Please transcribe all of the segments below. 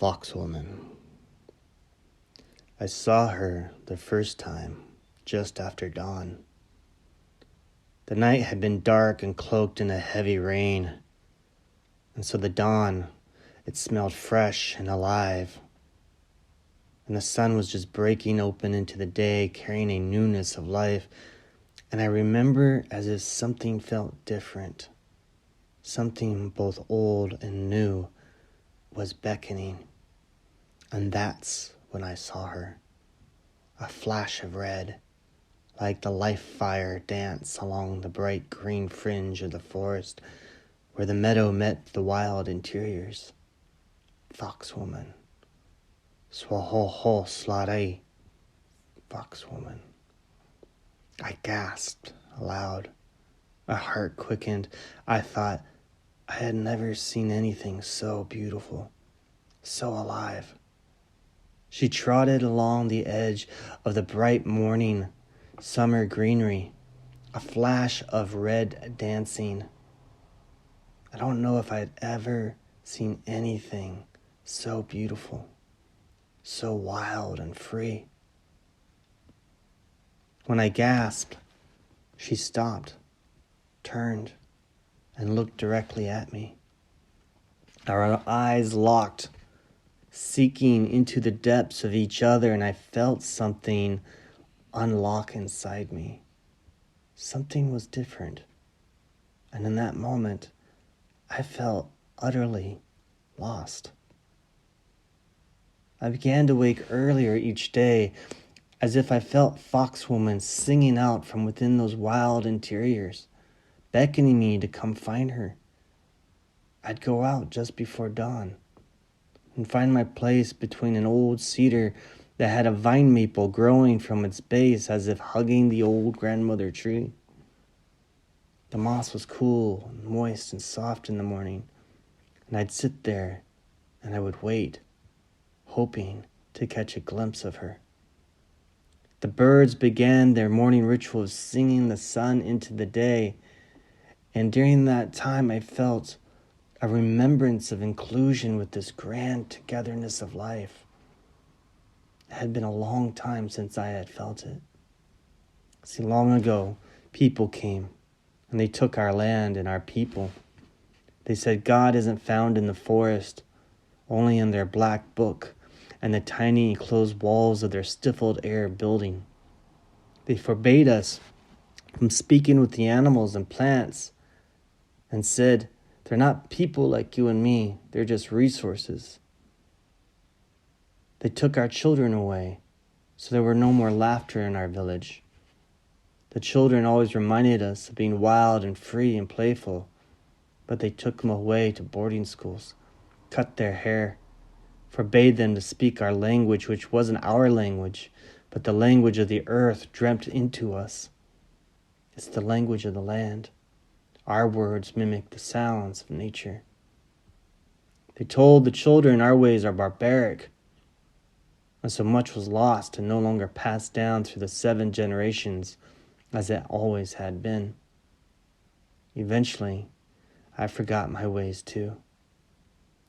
Foxwoman. I saw her the first time just after dawn. The night had been dark and cloaked in a heavy rain, and so the dawn, it smelled fresh and alive, and the sun was just breaking open into the day, carrying a newness of life. And I remember as if something felt different, something both old and new was beckoning. And that's when I saw her, a flash of red, like the life fire dance along the bright green fringe of the forest where the meadow met the wild interiors. Foxwoman. Swahoho slare. Foxwoman. I gasped aloud. My heart quickened. I thought I had never seen anything so beautiful, so alive. She trotted along the edge of the bright morning summer greenery, a flash of red dancing. I don't know if I had ever seen anything so beautiful, so wild and free. When I gasped, she stopped, turned, and looked directly at me. Our eyes locked, seeking into the depths of each other, and I felt something unlock inside me. Something was different. And in that moment, I felt utterly lost. I began to wake earlier each day, as if I felt Foxwoman singing out from within those wild interiors, beckoning me to come find her. I'd go out just before dawn and find my place between an old cedar that had a vine maple growing from its base as if hugging the old grandmother tree. The moss was cool and moist and soft in the morning, and I'd sit there and I would wait, hoping to catch a glimpse of her. The birds began their morning ritual of singing the sun into the day, and during that time I felt a remembrance of inclusion with this grand togetherness of life. It had been a long time since I had felt it. See, long ago, people came, and they took our land and our people. They said God isn't found in the forest, only in their black book and the tiny enclosed walls of their stifled air building. They forbade us from speaking with the animals and plants and said, they're not people like you and me, they're just resources. They took our children away, so there were no more laughter in our village. The children always reminded us of being wild and free and playful, but they took them away to boarding schools, cut their hair, forbade them to speak our language, which wasn't our language, but the language of the earth dreamt into us. It's the language of the land. Our words mimic the sounds of nature. They told the children our ways are barbaric, and so much was lost and no longer passed down through the 7 generations as it always had been. Eventually, I forgot my ways too.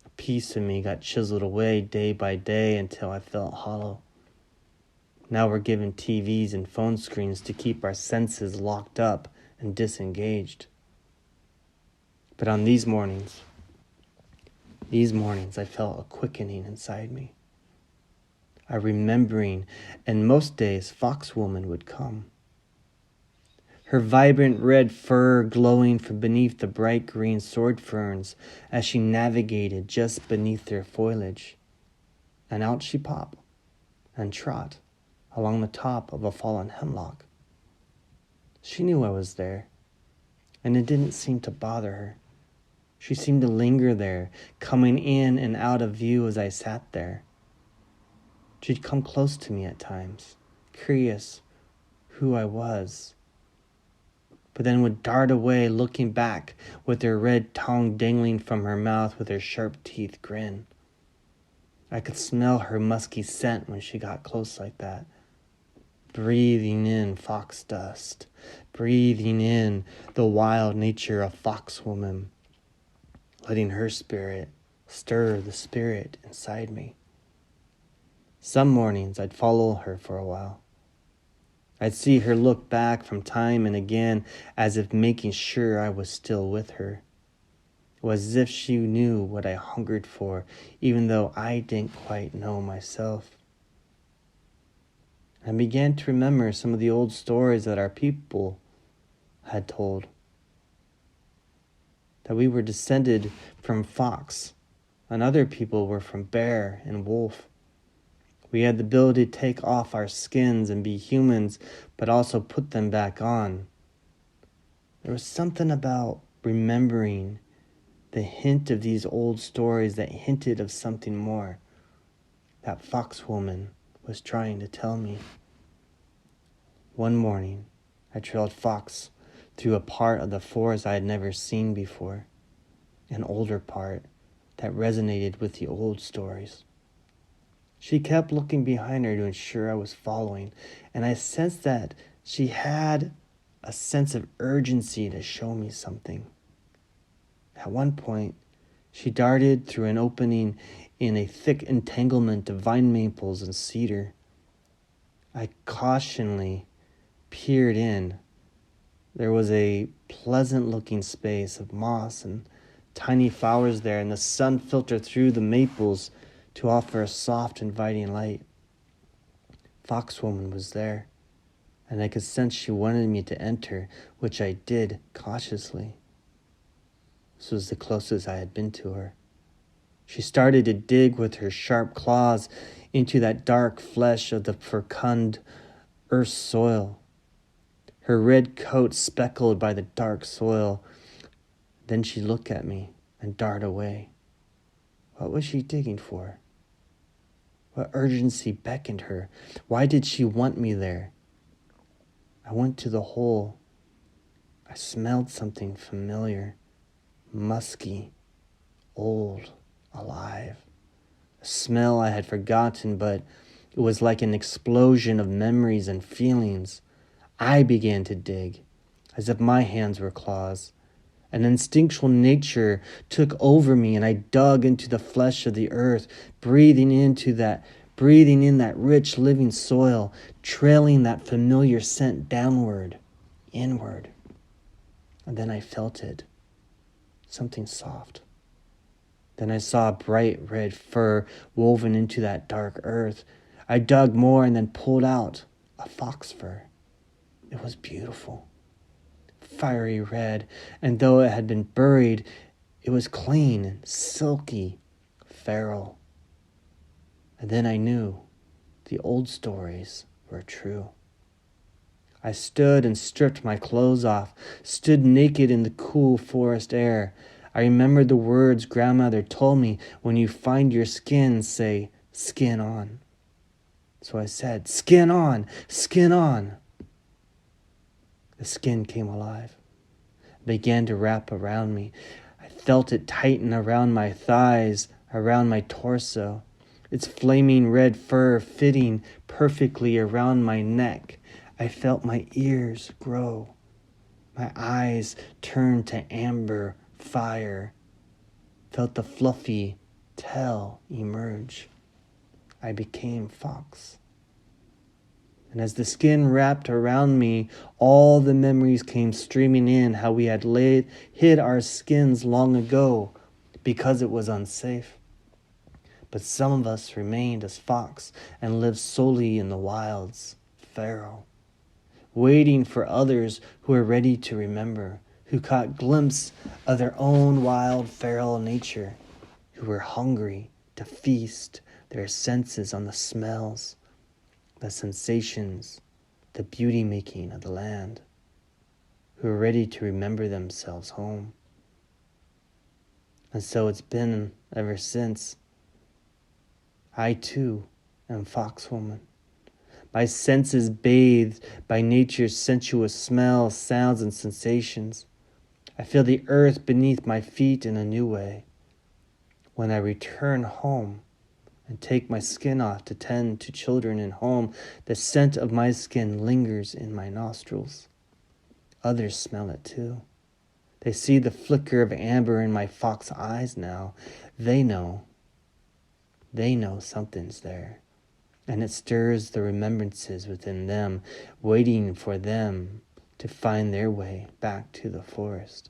A piece of me got chiseled away day by day until I felt hollow. Now we're given TVs and phone screens to keep our senses locked up and disengaged. But on these mornings, I felt a quickening inside me. A remembering, and most days Foxwoman would come. Her vibrant red fur glowing from beneath the bright green sword ferns as she navigated just beneath their foliage. And out she pop and trot along the top of a fallen hemlock. She knew I was there, and it didn't seem to bother her. She seemed to linger there, coming in and out of view as I sat there. She'd come close to me at times, curious who I was, but then would dart away, looking back with her red tongue dangling from her mouth with her sharp teeth grin. I could smell her musky scent when she got close like that. Breathing in fox dust, breathing in the wild nature of Foxwoman, letting her spirit stir the spirit inside me. Some mornings I'd follow her for a while. I'd see her look back from time and again as if making sure I was still with her. It was as if she knew what I hungered for, even though I didn't quite know myself. I began to remember some of the old stories that our people had told. That we were descended from fox, and other people were from bear and wolf. We had the ability to take off our skins and be humans, but also put them back on. There was something about remembering the hint of these old stories that hinted of something more that fox woman was trying to tell me. One morning, I trailed Fox through a part of the forest I had never seen before, an older part that resonated with the old stories. She kept looking behind her to ensure I was following, and I sensed that she had a sense of urgency to show me something. At one point, she darted through an opening in a thick entanglement of vine maples and cedar. I cautiously peered in. There was a pleasant-looking space of moss and tiny flowers there, and the sun filtered through the maples to offer a soft, inviting light. Foxwoman was there, and I could sense she wanted me to enter, which I did cautiously. This was the closest I had been to her. She started to dig with her sharp claws into that dark flesh of the fecund earth soil. Her red coat speckled by the dark soil. Then she looked at me and darted away. What was she digging for? What urgency beckoned her? Why did she want me there? I went to the hole. I smelled something familiar, musky, old, alive. A smell I had forgotten, but it was like an explosion of memories and feelings. I began to dig, as if my hands were claws. An instinctual nature took over me, and I dug into the flesh of the earth, breathing in that rich living soil, trailing that familiar scent downward, inward. And then I felt it, something soft. Then I saw bright red fur woven into that dark earth. I dug more and then pulled out a fox fur. It was beautiful, fiery red, and though it had been buried, it was clean and silky, feral. And then I knew the old stories were true. I stood and stripped my clothes off, stood naked in the cool forest air. I remembered the words grandmother told me, when you find your skin, say, skin on. So I said, skin on, skin on. The skin came alive, began to wrap around me. I felt it tighten around my thighs, around my torso, its flaming red fur fitting perfectly around my neck. I felt my ears grow, my eyes turn to amber fire, felt the fluffy tail emerge. I became fox. And as the skin wrapped around me, all the memories came streaming in, how we had hid our skins long ago because it was unsafe. But some of us remained as fox and lived solely in the wilds, feral, waiting for others who were ready to remember, who caught glimpse of their own wild, feral nature, who were hungry to feast their senses on the smells, the sensations, the beauty-making of the land, who are ready to remember themselves home. And so it's been ever since. I too am foxwoman, my senses bathed by nature's sensuous smells, sounds, and sensations. I feel the earth beneath my feet in a new way. When I return home, and take my skin off to tend to children in home, the scent of my skin lingers in my nostrils. Others smell it too. They see the flicker of amber in my fox eyes now. They know something's there. And it stirs the remembrances within them, waiting for them to find their way back to the forest.